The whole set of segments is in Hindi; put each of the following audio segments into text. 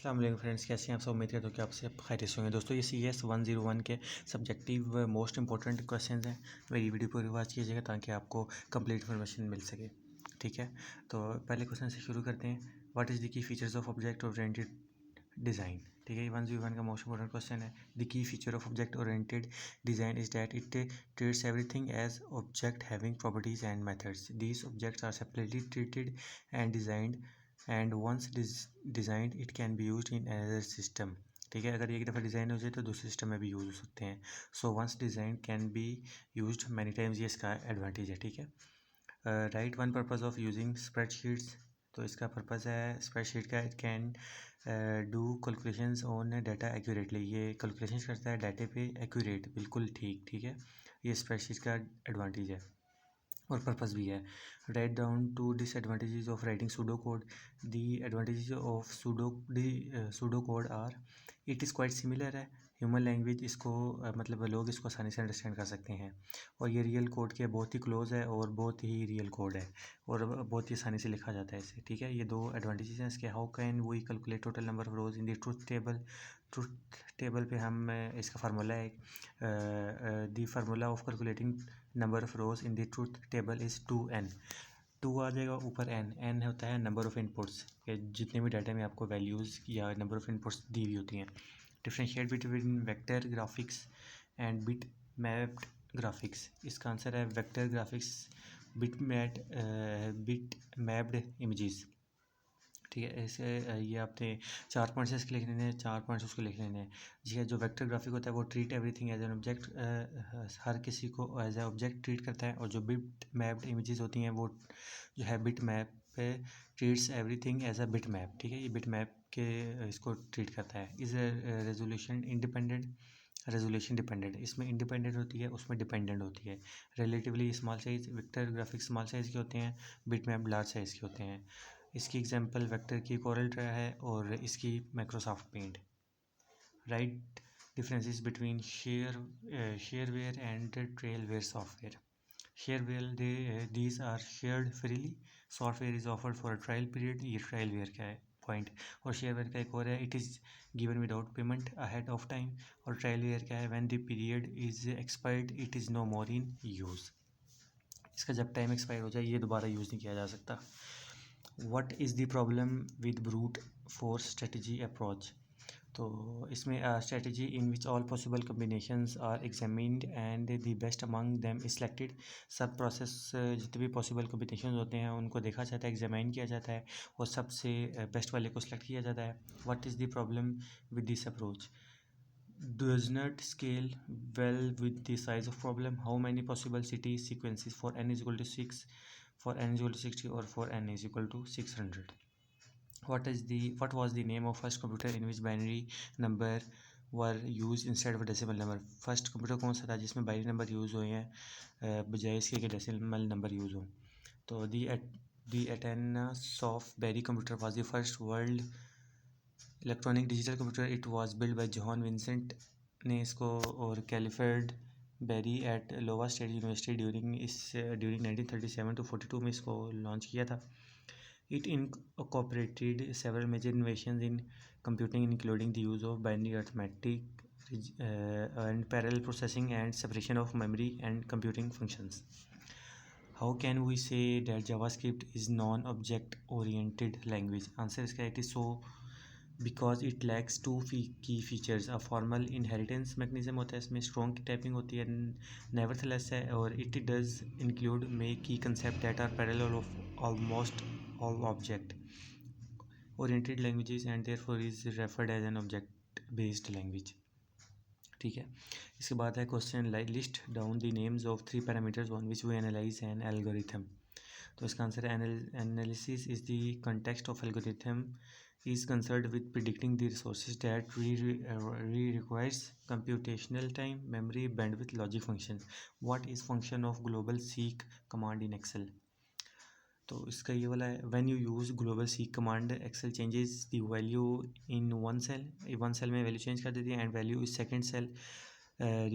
अस्सलाम वालेकुम फ्रेंड्स, कैसे हैं आप सब। उम्मीद करते हो कि आप सब खैरियत से होंगे। दोस्तों, ये CS 101 के सब्जेक्टिव मोस्ट इंपॉर्टेंट क्वेश्चंस हैं। मेरी वीडियो पूरी वॉच कीजिएगा ताकि आपको कंप्लीट इन्फॉर्मेशन मिल सके। ठीक है, तो पहले क्वेश्चन से शुरू करते हैं। What is the key features of object oriented design. ठीक है, ये 101 का मोस्ट इंपॉर्टेंट क्वेश्चन है। The key feature of object oriented design is that it treats everything as object having properties and methods. These objects are separately treated and designed and once designed it can be use in another system. ठीक है, अगर एक दफ़ा डिज़ाइन हो जाए तो दूसरे सिस्टम में भी यूज़ हो सकते हैं। So once design can be used many times, ये इसका एडवांटेज है। ठीक है, write one purpose of using spreadsheets. तो इसका पर्पज़ है स्प्रेडशीट का, it can do calculations on data accurately. ये कैलकुलेशंस करता है डाटे पे एक्यूरेट, बिल्कुल ठीक। ठीक है, ये स्प्रेडशीट का एडवांटेज है और पर्पस भी है। Write down two disadvantages of writing pseudo code. The advantages of pseudo code are it is quite similar है ह्यूमन लैंग्वेज। इसको मतलब लोग इसको आसानी से अंडरस्टैंड कर सकते हैं और ये रियल कोड के बहुत ही क्लोज है और बहुत ही रियल कोड है और बहुत ही आसानी से लिखा जाता है इसे। ठीक है, ये दो एडवांटेजेस हैं इसके। How can we calculate total number of rows in the truth table पे हम इसका फार्मूला है। The formula of calculating number of rows in the truth table is 2n। 2 आ जाएगा ऊपर n होता है नंबर ऑफ इनपुट्स के, जितने भी डाटा में आपको वैल्यूज़ या नंबर ऑफ इनपुट्स दी हुई होती हैं। Differentiate between vector graphics and bit mapped graphics. इसका आंसर है vector graphics bit mapped images. ठीक है, ऐसे ये आपने 4 पॉइंट्स इसके लिख लेने हैं, 4 पॉइंट्स उसके लिख लेने हैं। जी है, जो वेक्टर ग्राफिक होता है वो treat everything as an object, हर किसी को एज ए ऑब्जेक्ट ट्रीट करता है। और जो बिट मैप्ड इमेजेस होती हैं वो जो है बिट मैप पे treats everything as a bit map. ठीक है, ये बिट मैप के इसको ट्रीट करता है। Is resolution independent, resolution dependent. इसमें इंडिपेंडेंट होती है, उसमें डिपेंडेंट होती है। Relatively small size, vector graphics small size के होते हैं, बिट मैप लार्ज साइज़ के होते हैं। इसकी एग्जांपल वेक्टर की कोरल ड्रा है और इसकी Microsoft Paint. Right differences between shareware and trialware software. Shareware these are shared freely, software is offered for a trial period. ये ट्रायलवेयर का है पॉइंट। और शेयरवेयर का एक और है, it is given without payment ahead of time. और ट्रायलवेयर का है, when the period is expired it is no more in use. इसका जब टाइम एक्सपायर हो जाए ये दोबारा यूज़ नहीं किया जा सकता। What is the problem with brute force strategy approach? तो इसमें strategy in which all possible combinations are examined and the best among them is selected। सब process जितने भी possible combinations होते हैं उनको देखा जाता है, examine किया जाता है और सबसे best वाले को select किया जाता है। What is the problem with this approach? Does not scale well with the size of problem. How many possible city sequences for n is equal to 6, for n is equal to 60 or for n is equal to 600? What was the name of first computer in which binary number were used instead of a decimal number? First computer कौन सा था जिसमें बाइनरी नंबर यूज़ हुए हैं बजाय इसके कि डेसिमल नंबर यूज़ हो? तो the Athena's of Berry computer was the first world electronic digital computer. It was build by John Vincent ने इसको और Clifford Berry at Iowa state university during 1937 to 42 में इसको लॉन्च किया था। It incorporated several major innovations in computing including the use of binary arithmetic and parallel processing and separation of memory and computing functions. How can we say that JavaScript is non-object oriented language? Answer इसका it is so because it lacks two key features. A formal inheritance mechanism होता है इसमें, strong typing होती है, nevertheless है, और it does include make key concept that are parallel of almost all object oriented languages and therefore is referred as an object based language. ठीक है, इसके बाद है question list down the names of 3 parameters on which we analyze an algorithm. तो इसका आंसर है analysis is the context of algorithm is concerned with predicting the resources that requires computational time, memory, bandwidth, logic function. What is function of global seek command in Excel? तो इसका ये वाला है, when you use global seek command Excel changes the value in one cell में वैल्यू चेंज कर देती है and value is second cell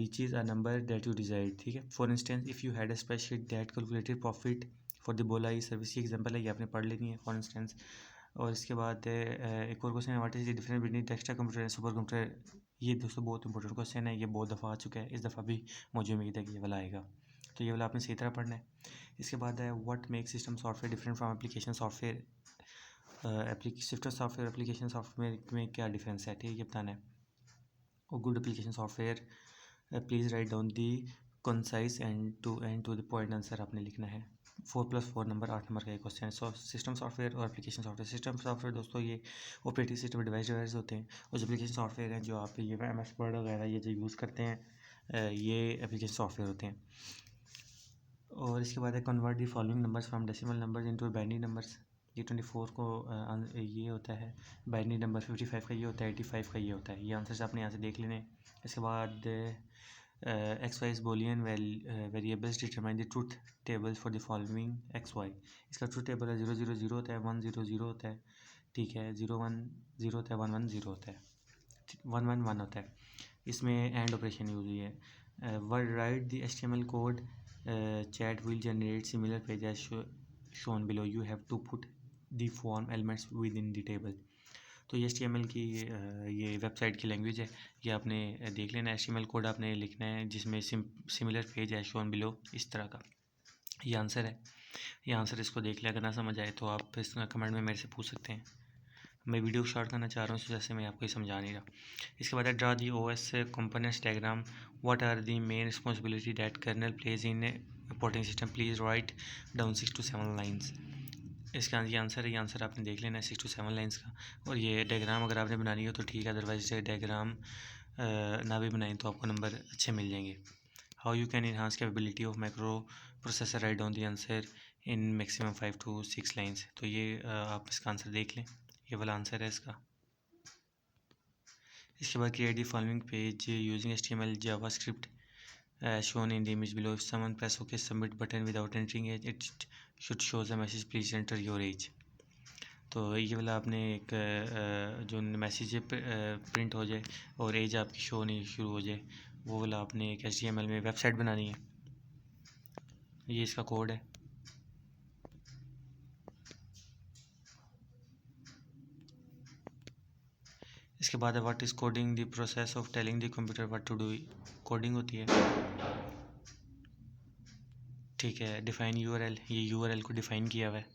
reaches a number that you desired. ठीक है, for instance if you had a spreadsheet that calculated profit for the Bolai service, ये एग्जाम्पल है, ये आपने पढ़ लेनी है। for instance और इसके बाद एक और क्वेश्चन है, what is the difference between desktop computer and super computer. ये दोस्तों बहुत इंपॉर्टेंट क्वेश्चन है, ये बहुत दफ़ा आ चुका है, इस दफ़ा भी मुझे उम्मीद है कि ये वाला आएगा, तो ये वाला आपने सही तरह पढ़ना है। इसके बाद है, what make system software different from application software. System software application software में क्या डिफरेंस है, ठीक है, ये बताना है। और good application software, please write down the concise and to the point answer आपने लिखना है। 4+4 नंबर 8 नंबर का एक क्वेश्चन है। सिस्टम सॉफ्टवेयर और एप्लीकेशन सॉफ्टवेयर। सिस्टम सॉफ्टवेयर दोस्तों ये ऑपरेटिंग सिस्टम डिवाइस होते हैं, और जो एप्लीकेशन सॉफ्टवेयर हैं जो आप ये MS वर्ड वगैरह ये जो यूज़ करते हैं, ये एप्लीकेशन सॉफ्टवेयर होते हैं। और इसके बाद है, convert the following numbers from decimal numbers into binary numbers. ये 24 को ये होता है बाइनरी नंबर, 55 का ये होता है, 85 का ये होता है। ये आंसर्स आपने यहाँ से देख लेने। इसके बाद X Y is boolean variables determine the truth table for the following X Y. इसका ट्रूथ टेबल है 0 0 0 होता है, 1 0 0 होता है, ठीक है, 0 1 0 होता है, 1 1 0 होता है, 1 1 1 होता है। इसमें एंड ऑपरेशन यूज हुई है। Word right the HTML code, chat will generate similar page as shown below. You have to put the form elements within the table. तो ये HTML की ये वेबसाइट की लैंग्वेज है, ये आपने देख लेना है। HTML कोड आपने लिखना है जिसमें सिमिलर पेज है शोन बिलो, इस तरह का ये आंसर है। ये आंसर इसको देख लिया, अगर ना समझ आए तो आप इस कमेंट में मेरे से पूछ सकते हैं। मैं वीडियो शॉर्ट करना चाह रहा हूँ, जैसे मैं आपको ये समझा नहीं रहा। इसके बाद draw the OS components diagram, what are the main responsibility that kernel plays in operating system, please write down 6 to 7 lines. इसका ये आंसर है, ये आंसर आपने देख लेना है 6 to 7 लाइन्स का। और ये डायग्राम अगर आपने बनानी हो तो ठीक है, अदरवाइज डायग्राम ना भी बनाएं तो आपको नंबर अच्छे मिल जाएंगे। How you can enhance capability of micro processor, right down the answer in maximum 5 to 6 lines. तो ये आप इसका आंसर देख लें, ये वाला आंसर है इसका। इसके बाद create the following page using HTML JavaScript shown in the image below. If someone press OK submit button without entering age, it should show the message please enter your age. तो ये वाला आपने एक जो मैसेज प्रिंट हो जाए और एज आपकी शो नहीं शुरू हो जाए, वो वाला आपने एक HTML में वेबसाइट बनानी है। ये इसका कोड है। इसके बाद है, what is coding, the process of telling the computer what to do. Coding होती है, ठीक है। डिफाइन URL, ये URL को डिफाइन किया हुआ है।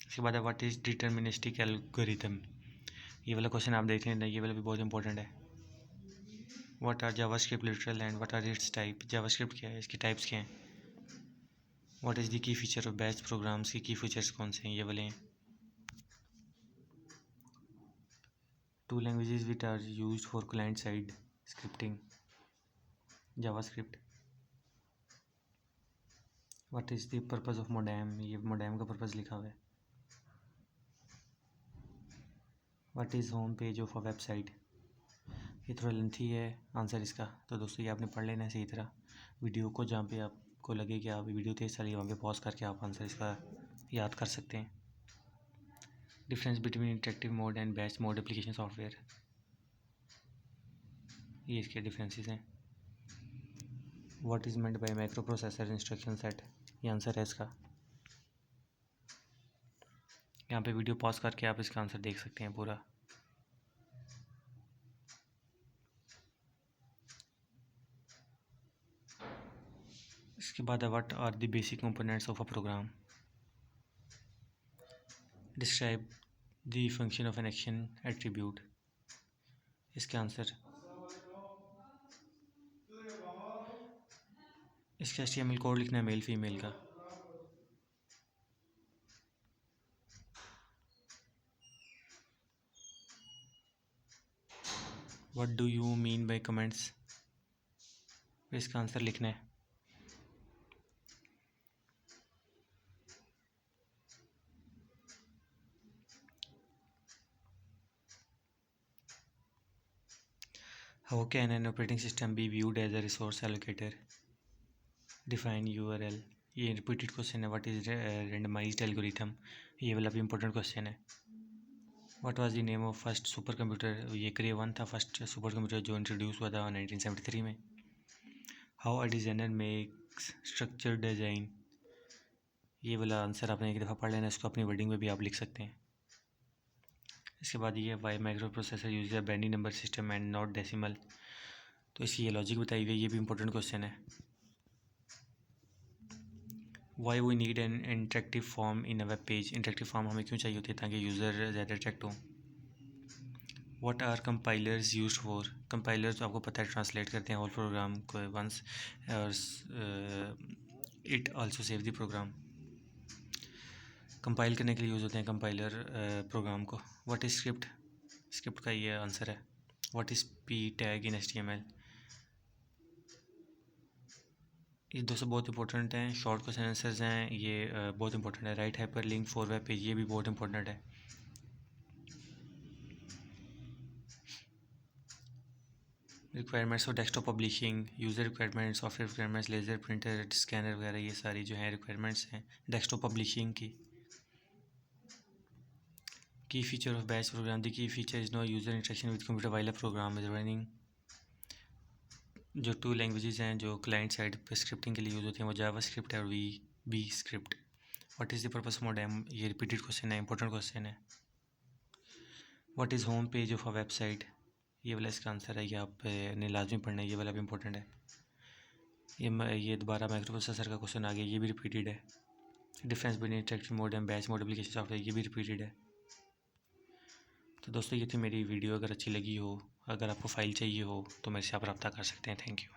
इसके बाद है, व्हाट इज़ डिटर्मिनिस्टिक एल्गोरिथम। ये वाला क्वेश्चन आप देख लेना, ये वाला भी बहुत इंपॉर्टेंट है। What are JavaScript literal and what are its type. JavaScript क्या है, इसकी टाइप्स क्या हैं। What is the key feature of batch programs, key features कौन से हैं, ये वाले हैं। 2 languages which are used for client side scripting, JavaScript. What is the purpose of modem, ये मोडेम का पर्पस लिखा हुआ है। What is home page of a website. ये थोड़ा लेंथी है आंसर इसका, तो दोस्तों ये आपने पढ़ लेना है सही तरह वीडियो को। जहाँ पे आपको लगे कि आप वीडियो तेज़ चली, वहाँ पे पॉज करके आप आंसर इसका याद कर सकते हैं। Difference between interactive mode and batch mode application software, ये इसके डिफरेंसेस हैं। What is meant by micro processor instruction set, ये आंसर है इसका। यहाँ पे वीडियो पॉज करके आप इसका आंसर देख सकते हैं पूरा। इसके बाद what are the basic components of a program. Describe the function of an action attribute, इसका आंसर। इसका HTML कोड लिखना है मेल फीमेल का। What do you mean by comments, इसका आंसर लिखना है। How can an operating system be viewed as a resource allocator, define URL। ये रिपीटेड क्वेश्चन है। व्हाट इज रेंडमाइज्ड एल्गोरिथम, ये वाला भी इंपॉर्टेंट क्वेश्चन है। What was the name of first super computer, ये क्रे 1 था फर्स्ट सुपर कंप्यूटर जो इंट्रोड्यूस हुआ था 1973 में। How a designer makes structure design, ये वाला आंसर आपने एक दफ़ा पढ़ लेना, इसको अपनी वर्डिंग में भी आप लिख सकते हैं। इसके बाद ये वाई माइक्रो प्रोसेसर यूज है binary number system and not decimal, तो इसकी ये लॉजिक बताई हुई है, ये भी इंपॉर्टेंट क्वेश्चन है। Why we need an interactive form in a web page, interactive form हमें क्यों चाहिए होती है ताकि यूज़र ज़्यादा अट्रैक्ट हो। What are compilers use for, compilers तो आपको पता है ट्रांसलेट करते हैं होल प्रोग्राम को वंस और it also save the program, compile करने के लिए यूज़ होते हैं कंपाइलर प्रोग्राम को। व्हाट इज स्क्रिप्ट, स्क्रिप्ट का ये आंसर है। What is P tag in HTML, ये दोस्तों बहुत इंपॉर्टेंट हैं, शॉर्ट क्वेश्चन आंसर्स हैं, ये बहुत इंपॉर्टेंट है। Write hyperlink for web page, ये भी बहुत इंपॉर्टेंट है। Requirements for desktop publishing, user requirements, software requirements, laser printer scanner वगैरह, ये सारी जो हैं रिक्वायरमेंट्स हैं डेस्कटॉप पब्लिशिंग की feature of batch program, the key feature is no user interaction with computer while a program is running. जो 2 लैंग्वेजेस हैं जो क्लाइंट साइड पर स्क्रिप्टिंग के लिए यूज़ होती हैं वो जावा स्क्रिप्ट है और V script. What is the purpose of modem, ये रिपीटेड क्वेश्चन है, इंपॉर्टेंट क्वेश्चन है। What is home page of a website, ये वाला इसका आंसर है, ये आपने लाजमी पढ़ना है, ये वाला भी इंपॉर्टेंट है। ये दोबारा माइक्रो प्रोसेसर का क्वेश्चन आ गया, ये भी रिपीटेड है। Difference between interactive mode and batch mode application software, ये भी रिपीटेड है। तो दोस्तों ये थी मेरी वीडियो, अगर अच्छी लगी हो, अगर आपको फ़ाइल चाहिए हो तो मेरे से आप रब्ता कर सकते हैं। Thank you.